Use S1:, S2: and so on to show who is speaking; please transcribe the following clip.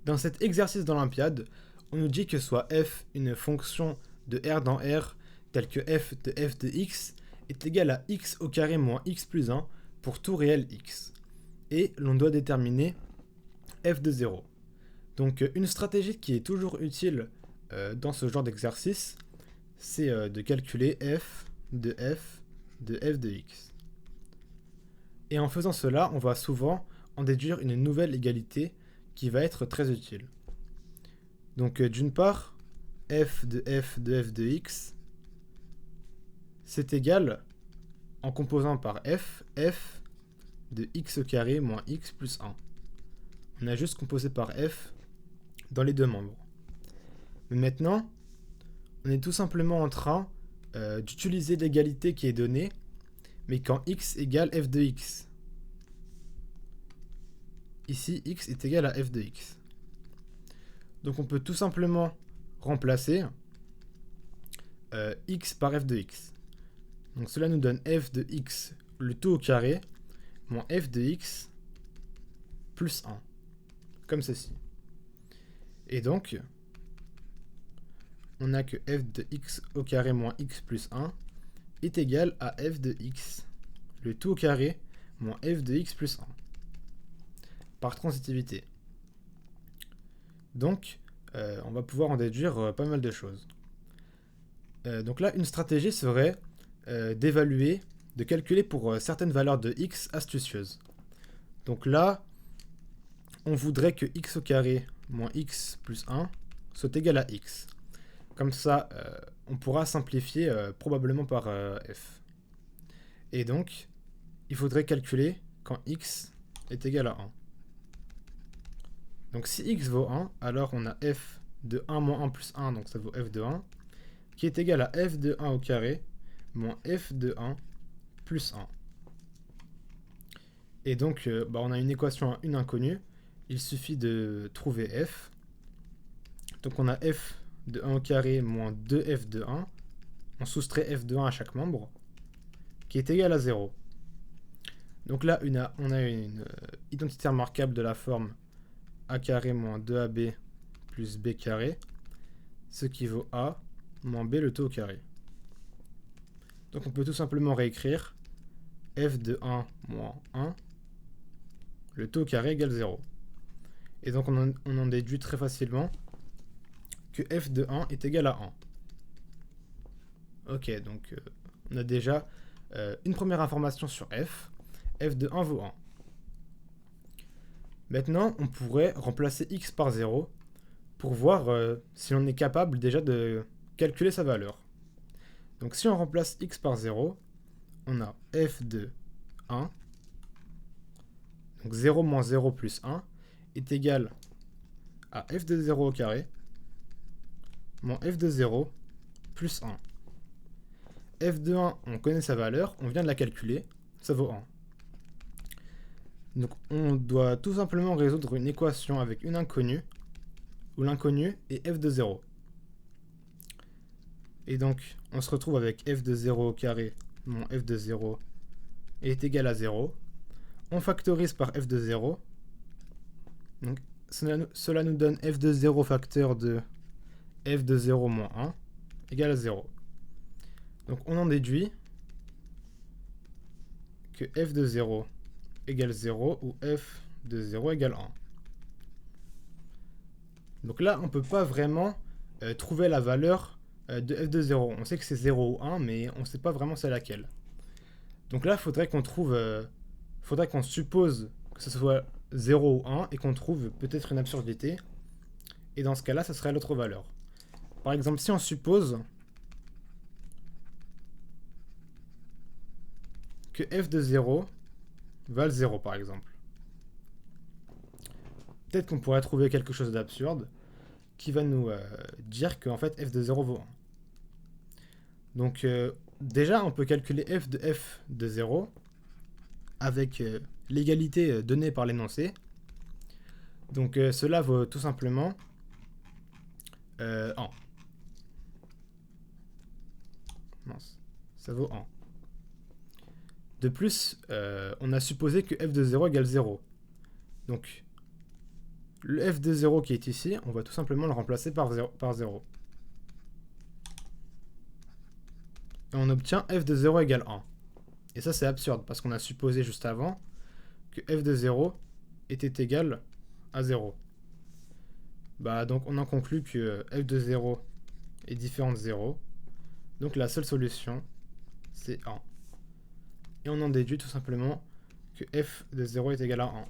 S1: Dans cet exercice d'Olympiade, on nous dit que soit f une fonction de R dans R, telle que f de x est égale à x au carré moins x plus 1 pour tout réel x. Et l'on doit déterminer f de 0. Donc une stratégie qui est toujours utile dans ce genre d'exercice, c'est de calculer f de x. Et en faisant cela, on va souvent en déduire une nouvelle égalité qui va être très utile. Donc d'une part, f de x, c'est égal, en composant par f de x au carré moins x plus 1. On a juste composé par f dans les deux membres. Mais maintenant, on est tout simplement en train d'utiliser l'égalité qui est donnée, mais quand x égale f de x. Ici, x est égal à f de x. Donc on peut tout simplement remplacer x par f de x. Donc cela nous donne f de x, le tout au carré, moins f de x plus 1. Comme ceci. Et donc, on a que f de x au carré moins x plus 1 est égal à f de x, le tout au carré, moins f de x plus 1. Par transitivité. Donc, on va pouvoir en déduire pas mal de choses. Donc là, une stratégie serait d'évaluer, de calculer pour certaines valeurs de x astucieuses. Donc là, on voudrait que x au carré moins x plus 1 soit égal à x. Comme ça, on pourra simplifier probablement par f. Et donc, il faudrait calculer quand x est égal à 1. Donc si x vaut 1, alors on a f de 1 moins 1 plus 1, donc ça vaut f de 1, qui est égal à f de 1 au carré moins f de 1 plus 1. Et donc, on a une équation à une inconnue. Il suffit de trouver f. Donc on a f de 1 au carré moins 2f de 1. On soustrait f de 1 à chaque membre, qui est égal à 0. Donc là, on a une identité remarquable de la forme a carré moins 2ab plus b carré, ce qui vaut a moins b le tout au carré. Donc on peut tout simplement réécrire f de 1 moins 1, le tout au carré égale 0. Et donc on en déduit très facilement que f de 1 est égal à 1. Ok, donc on a déjà une première information sur f. F de 1 vaut 1. Maintenant, on pourrait remplacer x par 0 pour voir si on est capable déjà de calculer sa valeur. Donc si on remplace x par 0, on a f de 1, donc 0 moins 0 plus 1, est égal à f de 0 au carré, moins f de 0 plus 1. F de 1, on connaît sa valeur, on vient de la calculer, ça vaut 1. Donc on doit tout simplement résoudre une équation avec une inconnue, où l'inconnu est f de 0. Et donc on se retrouve avec f de 0 au carré moins f de 0 est égal à 0. On factorise par f de 0. Donc cela nous donne f de 0 facteur de f de 0 moins 1 égale à 0. Donc on en déduit que f de 0 égale 0 ou f de 0 égale 1. Donc là, on ne peut pas vraiment trouver la valeur de f de 0. On sait que c'est 0 ou 1, mais on ne sait pas vraiment c'est laquelle. Donc là, il faudrait qu'on suppose que ce soit 0 ou 1 et qu'on trouve peut-être une absurdité. Et dans ce cas-là, ça serait l'autre valeur. Par exemple, si on suppose que f de 0 valent 0 par exemple. Peut-être qu'on pourrait trouver quelque chose d'absurde qui va nous dire qu'en fait f de 0 vaut 1. Donc déjà on peut calculer f de 0 avec l'égalité donnée par l'énoncé. Donc cela vaut tout simplement 1. Mince, ça vaut 1. De plus, on a supposé que f de 0 égale 0. Donc, Le f de 0 qui est ici, on va tout simplement le remplacer par 0. Et on obtient f de 0 égale 1. Et ça c'est absurde, parce qu'on a supposé juste avant que f de 0 était égal à 0. Bah donc on en conclut que f de 0 est différent de 0. Donc la seule solution, c'est 1. Et on en déduit tout simplement que f de 0 est égal à 1.